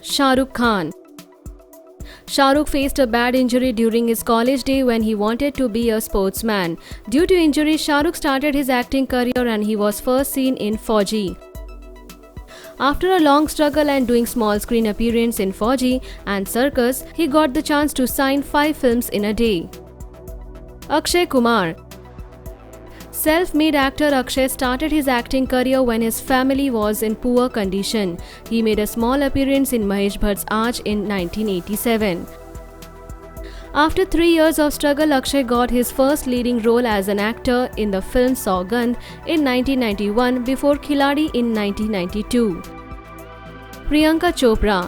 Shah Rukh Khan. Shah Rukh faced a bad injury during his college day when he wanted to be a sportsman. Due to injury, Shah Rukh started his acting career and he was first seen in Fauji. After a long struggle and doing small screen appearance in Fauji and Circus, he got the chance to sign 5 films in a day. Akshay Kumar. Self-made actor Akshay started his acting career when his family was in poor condition. He made a small appearance in Mahesh Bhatt's Aaj in 1987. After 3 years of struggle, Akshay got his first leading role as an actor in the film Saugandh in 1991 before Khiladi in 1992. Priyanka Chopra.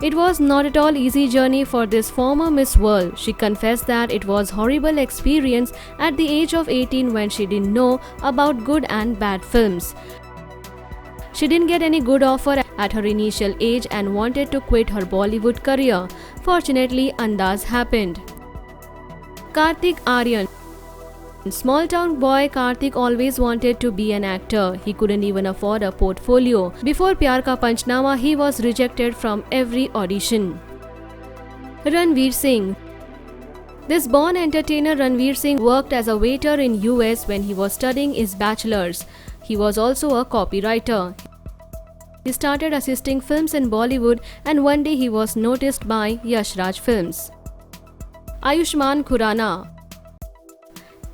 It was not at all easy journey for this former Miss World. She confessed that it was horrible experience at the age of 18 when she didn't know about good and bad films. She didn't get any good offer at her initial age and wanted to quit her Bollywood career. Fortunately, Andaz happened. Kartik Aaryan. Small town boy Kartik always wanted to be an actor. He couldn't even afford a portfolio. Before Pyar Ka Panchnama, he was rejected from every audition. Ranveer Singh. This born entertainer Ranveer Singh worked as a waiter in US when he was studying his bachelor's. He was also a copywriter. He started assisting films in Bollywood and one day he was noticed by Yash Raj Films. Ayushmann Khurrana.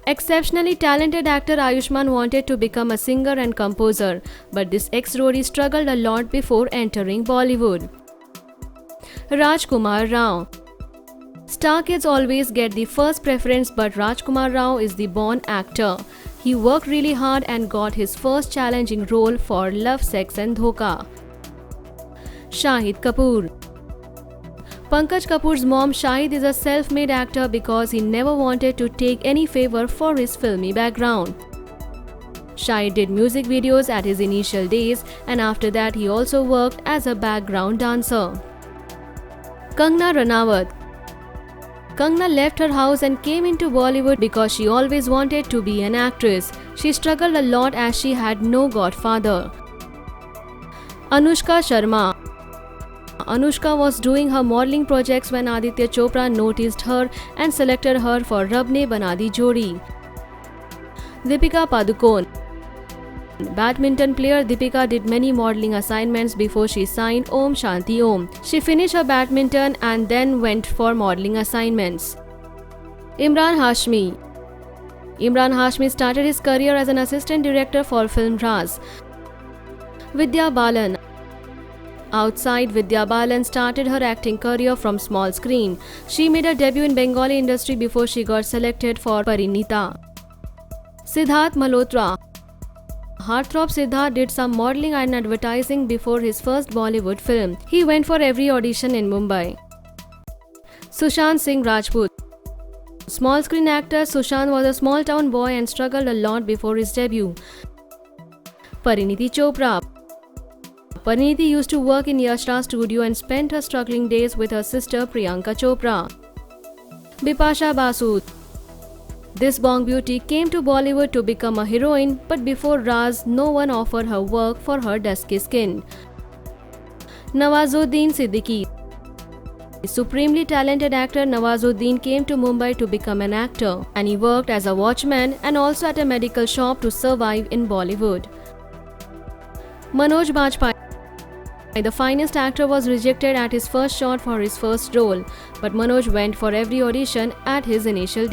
Exceptionally talented actor Ayushmann wanted to become a singer and composer, but this ex-roadie struggled a lot before entering Bollywood. Rajkumar Rao. Star kids always get the first preference, but Rajkumar Rao is the born actor. He worked really hard and got his first challenging role for Love, Sex and Dhoka. Shahid Kapoor. Pankaj Kapoor's mom Shahid is a self-made actor because he never wanted to take any favor for his filmy background. Shahid did music videos at his initial days and after that he also worked as a background dancer. Kangana Ranaut. Kangana left her house and came into Bollywood because she always wanted to be an actress. She struggled a lot as she had no godfather. Anushka Sharma. Anushka was doing her modeling projects when Aditya Chopra noticed her and selected her for Rab Ne Bana Di Jodi. Deepika Padukone. Badminton player Deepika did many modeling assignments before she signed Om Shanti Om. She finished her badminton and then went for modeling assignments. Imran Hashmi. Imran Hashmi started his career as an assistant director for film Raz. Vidya Balan. Outside, Vidya Balan started her acting career from small screen. She made her debut in Bengali industry before she got selected for Parinita. Siddharth Malhotra. Heartthrob Siddharth did some modeling and advertising before his first Bollywood film. He went for every audition in Mumbai. Sushant Singh Rajput. Small screen actor Sushant was a small town boy and struggled a lot before his debut. Pariniti Chopra. Pariniti used to work in Yash Raj studio and spent her struggling days with her sister Priyanka Chopra. Bipasha Basu. This Bong beauty came to Bollywood to become a heroine, but before Raz, no one offered her work for her dusky skin. Nawazuddin Siddiqui. The supremely talented actor Nawazuddin came to Mumbai to become an actor, and he worked as a watchman and also at a medical shop to survive in Bollywood. Manoj Bajpayee. The finest actor was rejected at his first shot for his first role, but Manoj went for every audition at his initial